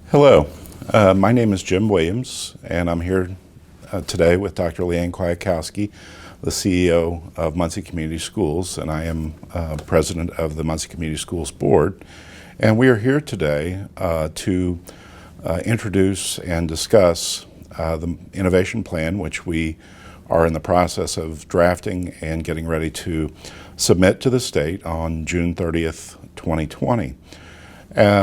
Hello, my name is Jim Williams, and I'm here today with Dr. Ann Kwiatkowski, the CEO of Muncie Community Schools, and I am president of the Muncie Community Schools Board. And we are here today to introduce and discuss the innovation plan, which we are in the process of drafting and getting ready to submit to the state on June 30th, 2020.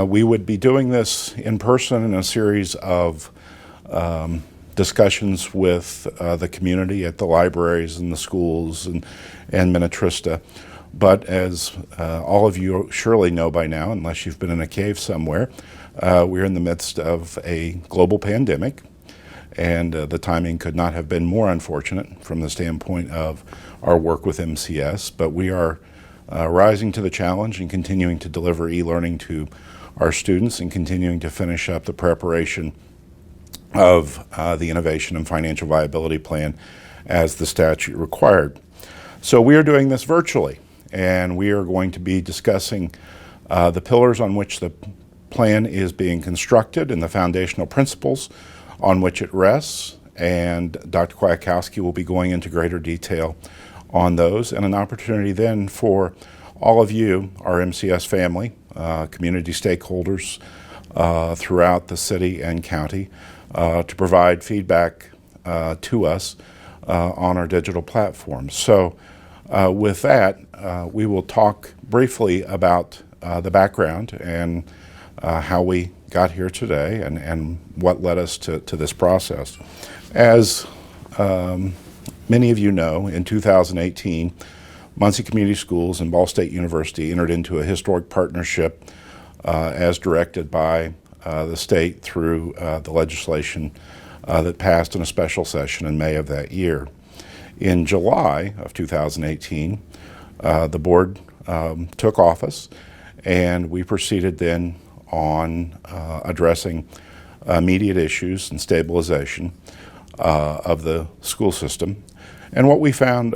We would be doing this in person in a series of discussions with the community at the libraries and the schools and Minnetrista. But as all of you surely know by now, unless you've been in a cave somewhere, we're in the midst of a global pandemic, and the timing could not have been more unfortunate from the standpoint of our work with MCS. But we are rising to the challenge and continuing to deliver e-learning to our students and continuing to finish up the preparation of the Innovation and Financial Viability Plan as the statute required. So we are doing this virtually, and we are going to be discussing the pillars on which the plan is being constructed and the foundational principles on which it rests, and Dr. Kwiatkowski will be going into greater detail on those, and an opportunity then for all of you, our MCS family, community stakeholders throughout the city and county, to provide feedback to us on our digital platforms. So with that, we will talk briefly about the background and how we got here today and what led us to this process. As many of you know, in 2018, Muncie Community Schools and Ball State University entered into a historic partnership as directed by the state through the legislation that passed in a special session in May of that year. In July of 2018, the board took office, and we proceeded then on addressing immediate issues and stabilization of the school system. And what we found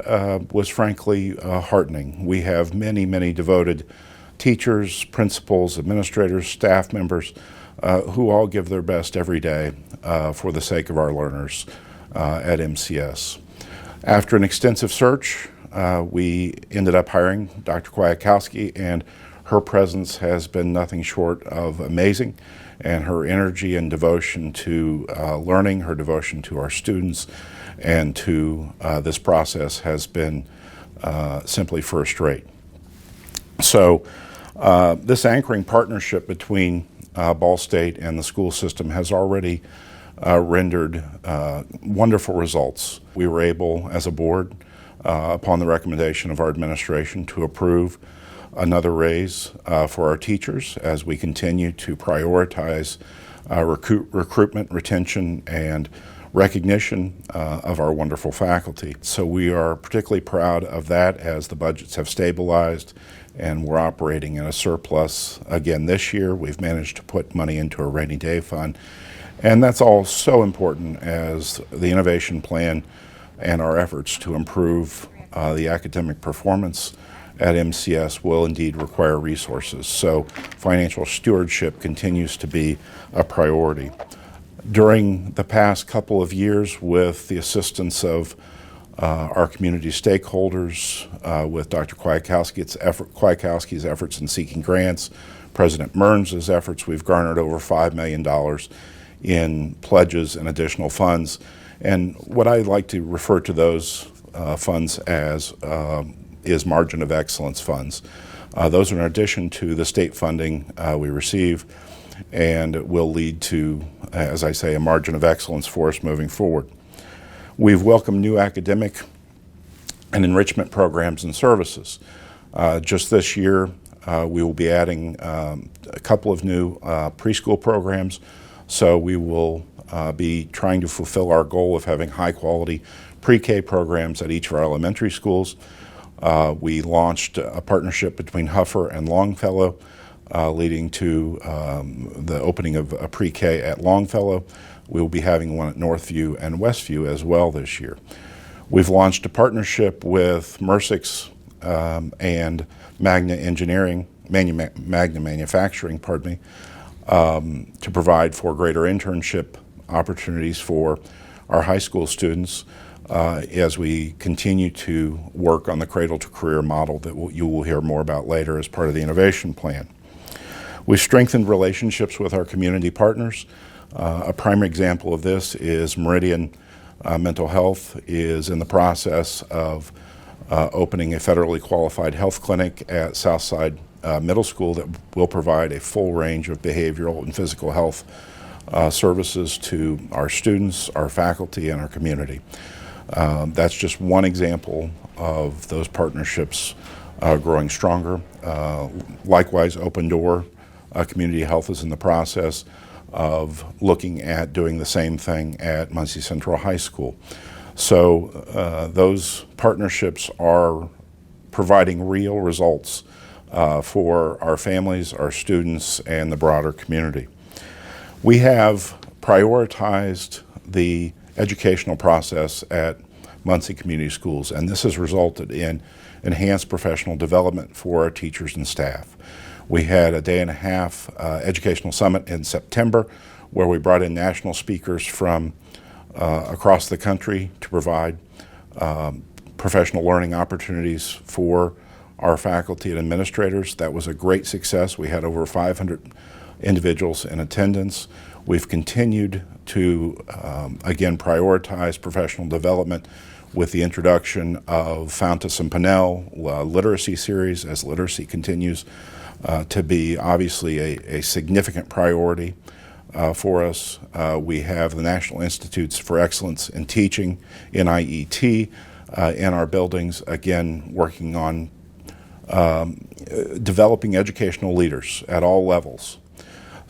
was frankly heartening. We have many, many devoted teachers, principals, administrators, staff members who all give their best every day for the sake of our learners at MCS. After an extensive search, we ended up hiring Dr. Kwiatkowski, and her presence has been nothing short of amazing, and her energy and devotion to learning, her devotion to our students, and to this process has been simply first rate. So this anchoring partnership between Ball State and the school system has already rendered wonderful results. We were able, as a board, upon the recommendation of our administration, to approve another raise for our teachers as we continue to prioritize recruitment, retention, and recognition of our wonderful faculty. So we are particularly proud of that as the budgets have stabilized and we're operating in a surplus again this year. We've managed to put money into a rainy day fund, and that's all so important as the innovation plan and our efforts to improve the academic performance at MCS will indeed require resources. So financial stewardship continues to be a priority. During the past couple of years, with the assistance of our community stakeholders, with Dr. Kwiatkowski's efforts in seeking grants, President Mearns' efforts, we've garnered over $5 million in pledges and additional funds. And what I like to refer to those funds as is margin of excellence funds. Those are in addition to the state funding we receive, and it will lead to, as I say, a margin of excellence for us moving forward. We've welcomed new academic and enrichment programs and services. Just this year, we will be adding a couple of new preschool programs, so we will be trying to fulfill our goal of having high-quality pre-K programs at each of our elementary schools. We launched a partnership between Huffer and Longfellow, leading to the opening of a pre-K at Longfellow. We will be having one at Northview and Westview as well this year. We've launched a partnership with Mercix and Magna Manufacturing, to provide for greater internship opportunities for our high school students as we continue to work on the cradle to career model that you will hear more about later as part of the innovation plan. We've strengthened relationships with our community partners. A primary example of this is Meridian Mental Health is in the process of opening a federally qualified health clinic at Southside Middle School that will provide a full range of behavioral and physical health services to our students, our faculty, and our community. That's just one example of those partnerships growing stronger. Likewise, Open Door Community Health is in the process of looking at doing the same thing at Muncie Central High School. So those partnerships are providing real results for our families, our students, and the broader community. We have prioritized the educational process at Muncie Community Schools, and this has resulted in enhanced professional development for our teachers and staff. We had a day-and-a-half educational summit in September where we brought in national speakers from across the country to provide professional learning opportunities for our faculty and administrators. That was a great success. We had over 500 individuals in attendance. We've continued to, again, prioritize professional development with the introduction of Fountas and Pinnell literacy series as literacy continues to be obviously a significant priority for us. We have the National Institutes for Excellence in Teaching, NIET, in our buildings, again, working on developing educational leaders at all levels.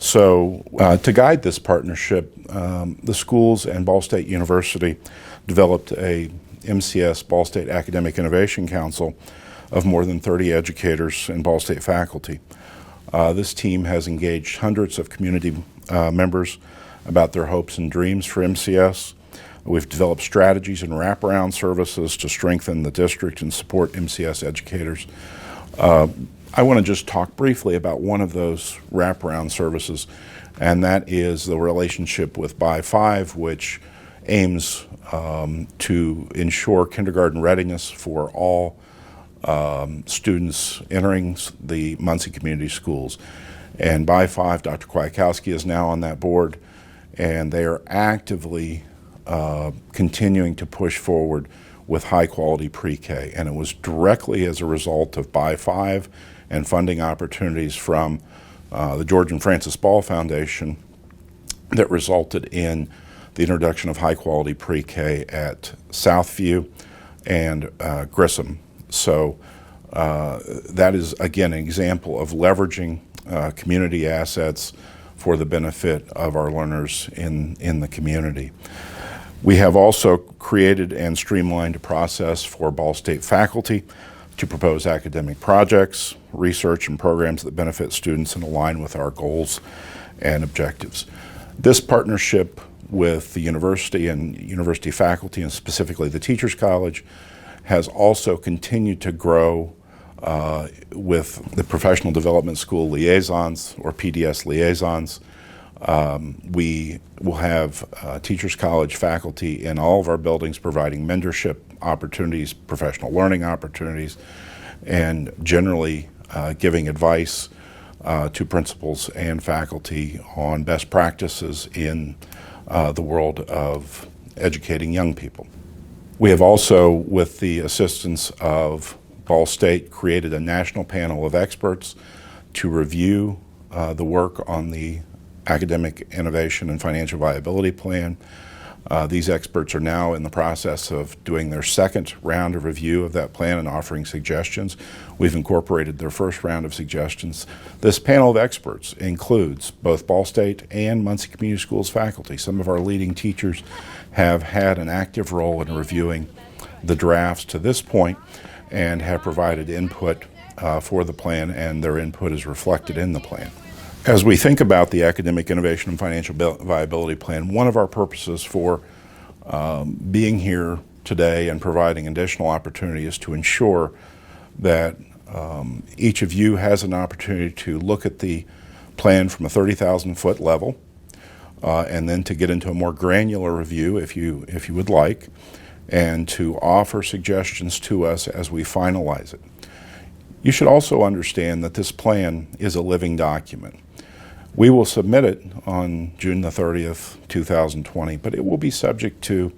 So to guide this partnership, the schools and Ball State University developed a MCS Ball State Academic Innovation Council of more than 30 educators and Ball State faculty. This team has engaged hundreds of community members about their hopes and dreams for MCS. We've developed strategies and wraparound services to strengthen the district and support MCS educators. I want to just talk briefly about one of those wraparound services, and that is the relationship with By5, which aims to ensure kindergarten readiness for all students entering the Muncie Community Schools. And By5, Dr. Kwiatkowski is now on that board, and they are actively continuing to push forward with high-quality pre-K. And it was directly as a result of By5 and funding opportunities from the George and Francis Ball Foundation that resulted in the introduction of high-quality pre-K at Southview and Grissom. So that is, again, an example of leveraging community assets for the benefit of our learners in the community. We have also created and streamlined a process for Ball State faculty to propose academic projects, research, and programs that benefit students and align with our goals and objectives. This partnership with the university and university faculty, and specifically the Teachers College, has also continued to grow with the Professional Development School Liaisons, or PDS Liaisons. We will have Teachers College faculty in all of our buildings providing mentorship opportunities, professional learning opportunities, and generally giving advice to principals and faculty on best practices in the world of educating young people. We have also, with the assistance of Ball State, created a national panel of experts to review the work on the Academic Innovation and Financial Viability Plan. These experts are now in the process of doing their second round of review of that plan and offering suggestions. We've incorporated their first round of suggestions. This panel of experts includes both Ball State and Muncie Community Schools faculty. Some of our leading teachers have had an active role in reviewing the drafts to this point and have provided input for the plan, and their input is reflected in the plan. As we think about the Academic Innovation and Financial Viability Plan, one of our purposes for being here today and providing additional opportunity is to ensure that each of you has an opportunity to look at the plan from a 30,000-foot level, and then to get into a more granular review if you would like, and to offer suggestions to us as we finalize it. You should also understand that this plan is a living document. We will submit it on June the 30th, 2020, but it will be subject to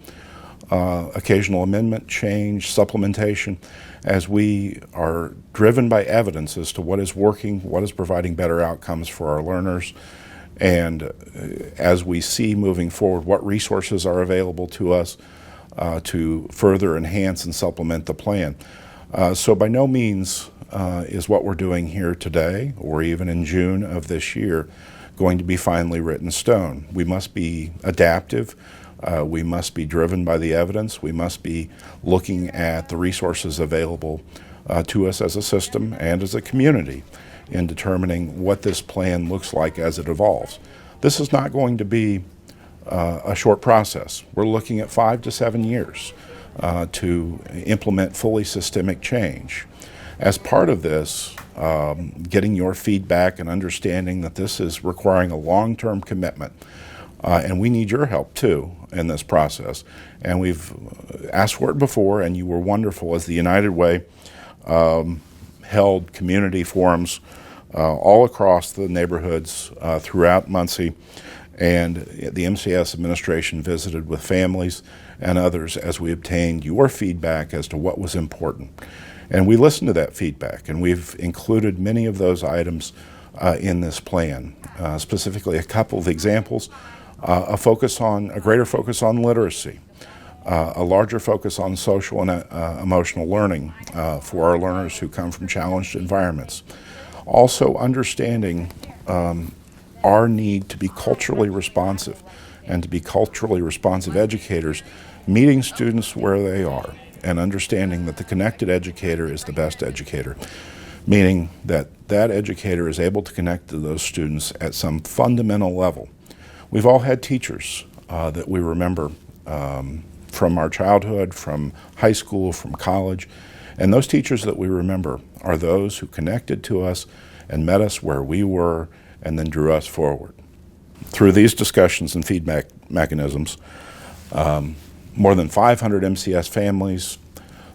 occasional amendment, change, supplementation, as we are driven by evidence as to what is working, what is providing better outcomes for our learners, and as we see moving forward what resources are available to us to further enhance and supplement the plan. So by no means is what we're doing here today, or even in June of this year, going to be finally written in stone. We must be adaptive. We must be driven by the evidence. We must be looking at the resources available to us as a system and as a community in determining what this plan looks like as it evolves. This is not going to be a short process. We're looking at 5 to 7 years to implement fully systemic change. As part of this, getting your feedback and understanding that this is requiring a long-term commitment, and we need your help too in this process. And we've asked for it before, and you were wonderful as the United Way held community forums all across the neighborhoods throughout Muncie, and the MCS administration visited with families and others as we obtained your feedback as to what was important. And we listened to that feedback, and we've included many of those items in this plan. Specifically, a couple of examples: a greater focus on literacy, a larger focus on social and emotional learning for our learners who come from challenged environments. Also, understanding our need to be culturally responsive and to be culturally responsive educators, meeting students where they are, and understanding that the connected educator is the best educator, meaning that that educator is able to connect to those students at some fundamental level. We've all had teachers that we remember from our childhood, from high school, from college, and those teachers that we remember are those who connected to us and met us where we were and then drew us forward. Through these discussions and feedback mechanisms, more than 500 MCS families,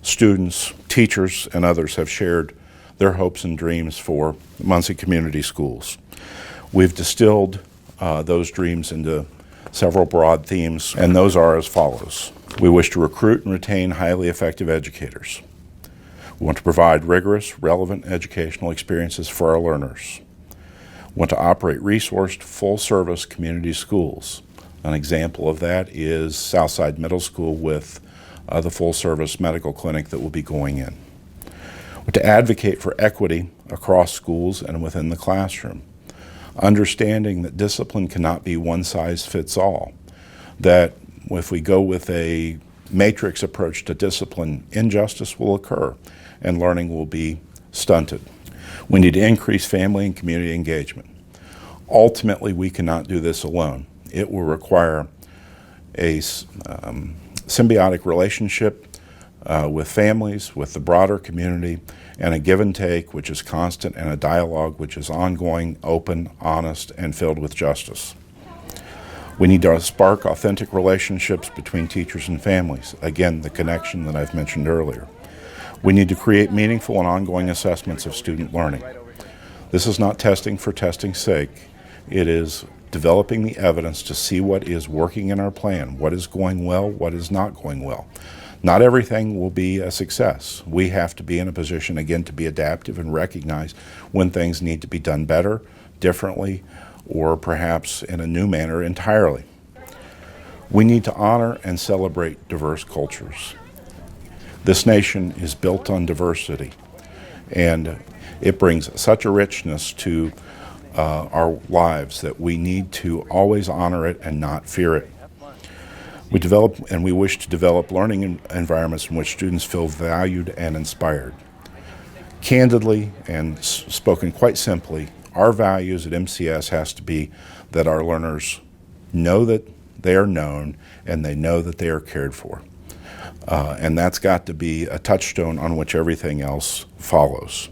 students, teachers, and others have shared their hopes and dreams for Muncie Community Schools. We've distilled those dreams into several broad themes, and those are as follows. We wish to recruit and retain highly effective educators. We want to provide rigorous, relevant educational experiences for our learners. We want to operate resourced, full-service community schools. An example of that is Southside Middle School with the full-service medical clinic that will be going in. We want to advocate for equity across schools and within the classroom, understanding that discipline cannot be one size fits all, that if we go with a matrix approach to discipline, injustice will occur and learning will be stunted. We need to increase family and community engagement. Ultimately, we cannot do this alone. It will require a symbiotic relationship with families, with the broader community, and a give and take which is constant, and a dialogue which is ongoing, open, honest, and filled with justice. We need to spark authentic relationships between teachers and families. Again, the connection that I've mentioned earlier. We need to create meaningful and ongoing assessments of student learning. This is not testing for testing's sake. It is developing the evidence to see what is working in our plan, what is going well, what is not going well. Not everything will be a success. We have to be in a position, again, to be adaptive and recognize when things need to be done better, differently, or perhaps in a new manner entirely. We need to honor and celebrate diverse cultures. This nation is built on diversity, and it brings such a richness to our lives that we need to always honor it and not fear it. We wish to develop learning environments in which students feel valued and inspired. Candidly and spoken quite simply, our values at MCS has to be that our learners know that they are known and they know that they are cared for. And that's got to be a touchstone on which everything else follows.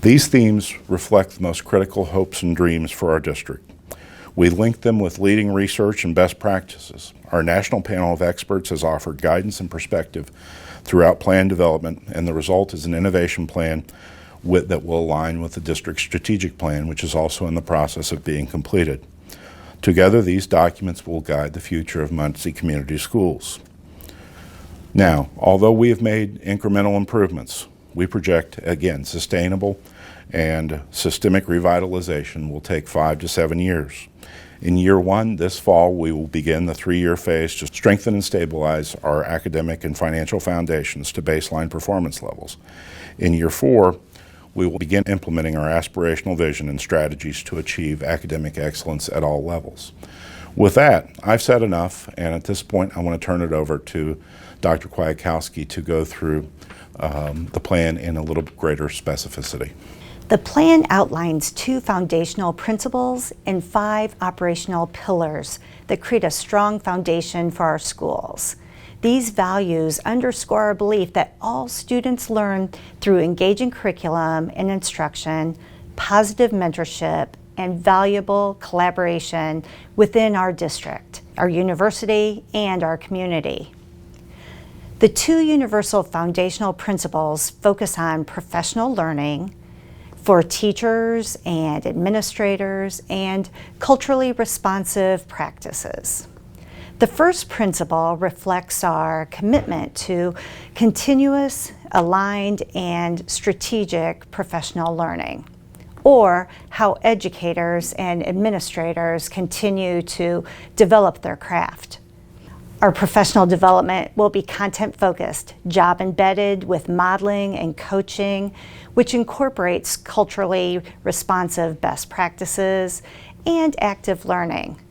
These themes reflect the most critical hopes and dreams for our district. We link them with leading research and best practices. Our national panel of experts has offered guidance and perspective throughout plan development, and the result is an innovation plan that will align with the district's strategic plan, which is also in the process of being completed. Together, these documents will guide the future of Muncie Community Schools. Now, although we have made incremental improvements, we project, again, sustainable and systemic revitalization will take 5 to 7 years. In year 1, this fall, we will begin the 3-year phase to strengthen and stabilize our academic and financial foundations to baseline performance levels. In year 4, we will begin implementing our aspirational vision and strategies to achieve academic excellence at all levels. With that, I've said enough, and at this point, I want to turn it over to Dr. Kwiatkowski to go through the plan in a little greater specificity. The plan outlines 2 foundational principles and 5 operational pillars that create a strong foundation for our schools. These values underscore our belief that all students learn through engaging curriculum and instruction, positive mentorship, and valuable collaboration within our district, our university, and our community. The 2 universal foundational principles focus on professional learning for teachers and administrators and culturally responsive practices. The first principle reflects our commitment to continuous, aligned, and strategic professional learning, or how educators and administrators continue to develop their craft. Our professional development will be content-focused, job-embedded with modeling and coaching, which incorporates culturally responsive best practices and active learning.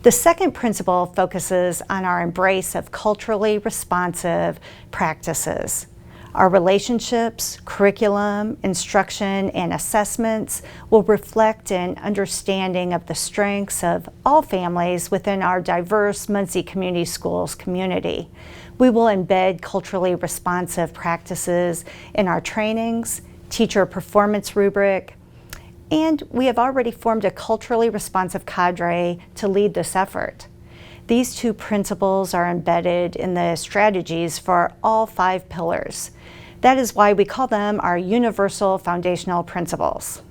The second principle focuses on our embrace of culturally responsive practices. Our relationships, curriculum, instruction, and assessments will reflect an understanding of the strengths of all families within our diverse Muncie Community Schools community. We will embed culturally responsive practices in our trainings, teacher performance rubric, and we have already formed a culturally responsive cadre to lead this effort. These 2 principles are embedded in the strategies for all 5 pillars. That is why we call them our universal foundational principles.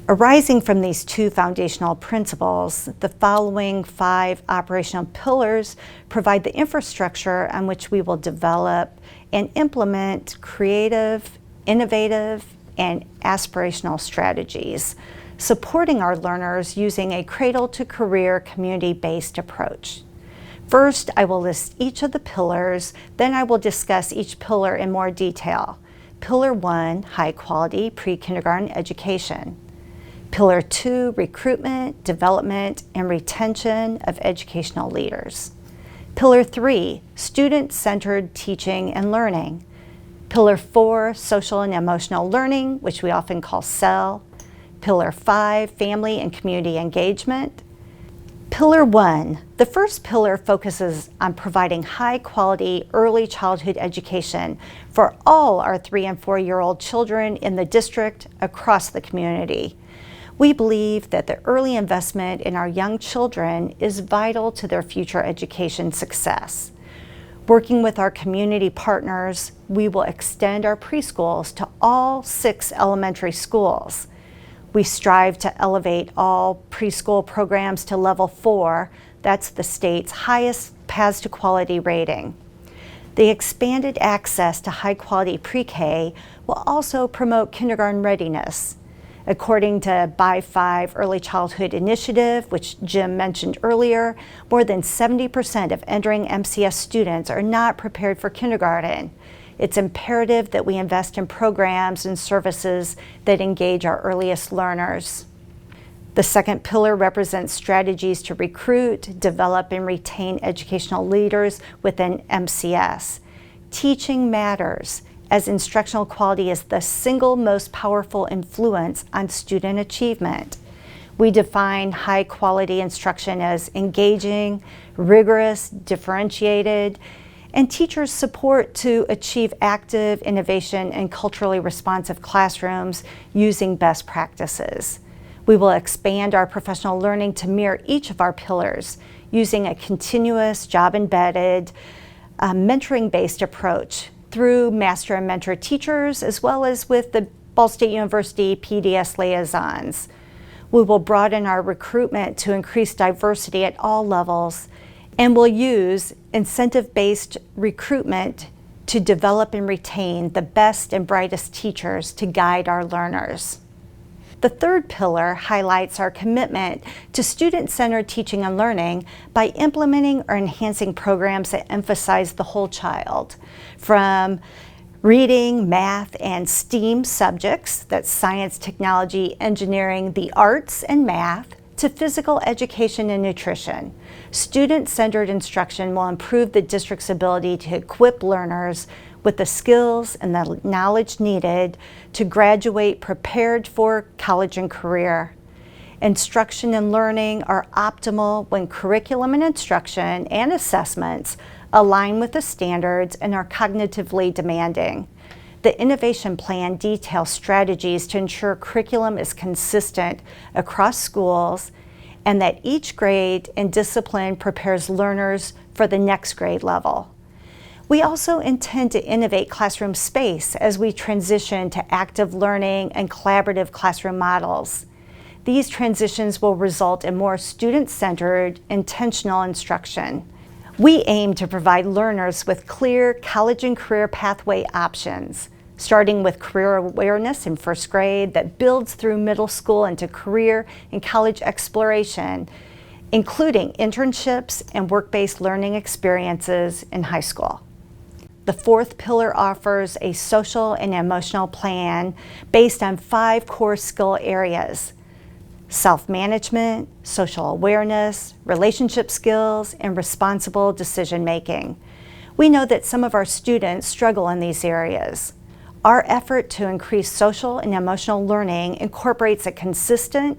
Arising from these 2 foundational principles, the following 5 operational pillars provide the infrastructure on which we will develop and implement creative, innovative, and aspirational strategies, supporting our learners using a cradle-to-career community-based approach. First, I will list each of the pillars, then I will discuss each pillar in more detail. Pillar 1, high-quality pre-kindergarten education. Pillar 2, recruitment, development, and retention of educational leaders. Pillar 3, student-centered teaching and learning. Pillar 4, social and emotional learning, which we often call SEL. Pillar 5, family and community engagement. Pillar 1, the first pillar focuses on providing high-quality early childhood education for all our 3- and 4-year-old children in the district across the community. We believe that the early investment in our young children is vital to their future education success. Working with our community partners, we will extend our preschools to all 6 elementary schools. We strive to elevate all preschool programs to level 4. That's the state's highest Paths to Quality rating. The expanded access to high-quality pre-K will also promote kindergarten readiness. According to By 5 Early Childhood Initiative, which Jim mentioned earlier, more than 70% of entering MCS students are not prepared for kindergarten. It's imperative that we invest in programs and services that engage our earliest learners. The second pillar represents strategies to recruit, develop, and retain educational leaders within MCS. Teaching matters, as instructional quality is the single most powerful influence on student achievement. We define high-quality instruction as engaging, rigorous, differentiated, and teachers' support to achieve active innovation and culturally responsive classrooms using best practices. We will expand our professional learning to mirror each of our pillars using a continuous, job-embedded, mentoring-based approach through master and mentor teachers, as well as with the Ball State University PDS liaisons. We will broaden our recruitment to increase diversity at all levels, and we'll use incentive-based recruitment to develop and retain the best and brightest teachers to guide our learners. The third pillar highlights our commitment to student-centered teaching and learning by implementing or enhancing programs that emphasize the whole child, from reading, math, and STEAM subjects, that's science, technology, engineering, the arts, and math, to physical education and nutrition. Student-centered instruction will improve the district's ability to equip learners with the skills and the knowledge needed to graduate prepared for college and career. Instruction and learning are optimal when curriculum and instruction and assessments align with the standards and are cognitively demanding. The innovation plan details strategies to ensure curriculum is consistent across schools and that each grade and discipline prepares learners for the next grade level. We also intend to innovate classroom space as we transition to active learning and collaborative classroom models. These transitions will result in more student-centered, intentional instruction. We aim to provide learners with clear college and career pathway options, starting with career awareness in first grade that builds through middle school into career and college exploration, including internships and work-based learning experiences in high school. The fourth pillar offers a social and emotional plan based on 5 core skill areas: self-management, social awareness, relationship skills, and responsible decision-making. We know that some of our students struggle in these areas. Our effort to increase social and emotional learning incorporates a consistent,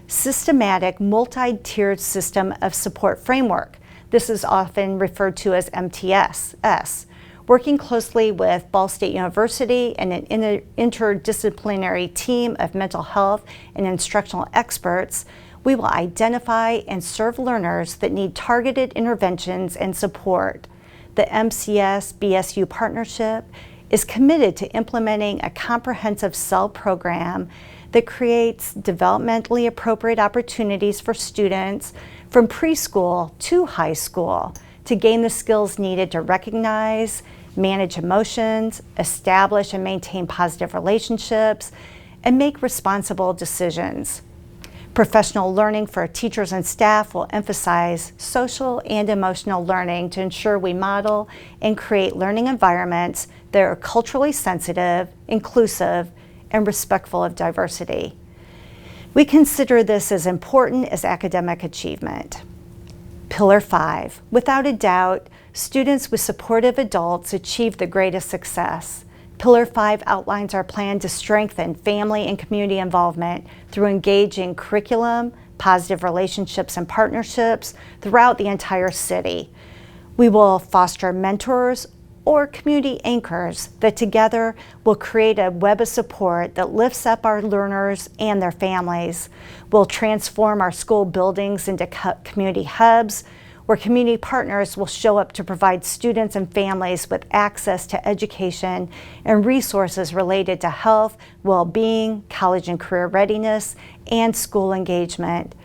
systematic, multi-tiered system of support framework. This is often referred to as MTSS. Working closely with Ball State University and an interdisciplinary team of mental health and instructional experts, we will identify and serve learners that need targeted interventions and support. The MCS-BSU partnership is committed to implementing a comprehensive CEL program that creates developmentally appropriate opportunities for students from preschool to high school to gain the skills needed to recognize, manage emotions, establish and maintain positive relationships, and make responsible decisions. Professional learning for teachers and staff will emphasize social and emotional learning to ensure we model and create learning environments that are culturally sensitive, inclusive, and respectful of diversity. We consider this as important as academic achievement. Pillar 5, without a doubt, students with supportive adults achieve the greatest success. Pillar 5 outlines our plan to strengthen family and community involvement through engaging curriculum, positive relationships and partnerships throughout the entire city. We will foster mentors or community anchors that together will create a web of support that lifts up our learners and their families. We'll transform our school buildings into community hubs where community partners will show up to provide students and families with access to education and resources related to health, well-being, college and career readiness, and school engagement.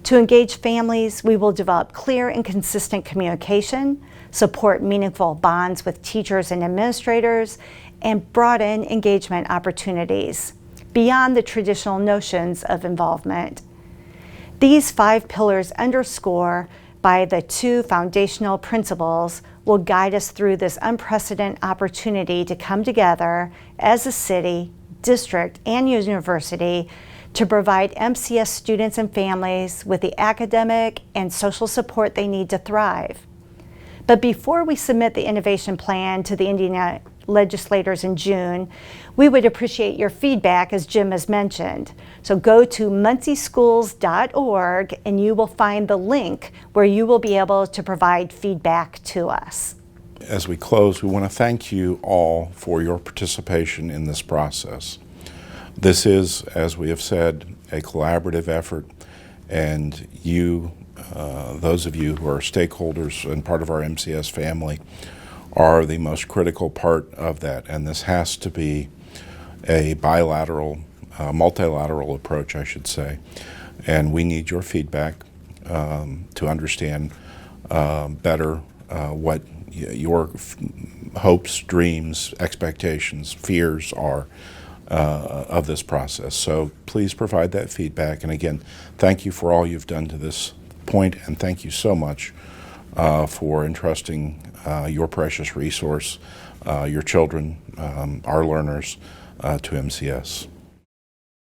To engage families, we will develop clear and consistent communication, support meaningful bonds with teachers and administrators, and broaden engagement opportunities beyond the traditional notions of involvement. These 5 pillars underscore by the 2 foundational principles will guide us through this unprecedented opportunity to come together as a city, district, and university to provide MCS students and families with the academic and social support they need to thrive. But before we submit the innovation plan to the Indiana legislators in June, we would appreciate your feedback, as Jim has mentioned. So go to muncieschools.org and you will find the link where you will be able to provide feedback to us. as we close, we want to thank you all for your participation in this process. This is, as we have said, a collaborative effort, and you, those of you who are stakeholders and part of our MCS family, are the most critical part of that. And this has to be a bilateral, multilateral approach, I should say. And we need your feedback to understand better what your hopes, dreams, expectations, fears are of this process. So please provide that feedback. And again, thank you for all you've done to this point, and thank you so much for entrusting your precious resource, your children, our learners, to MCS.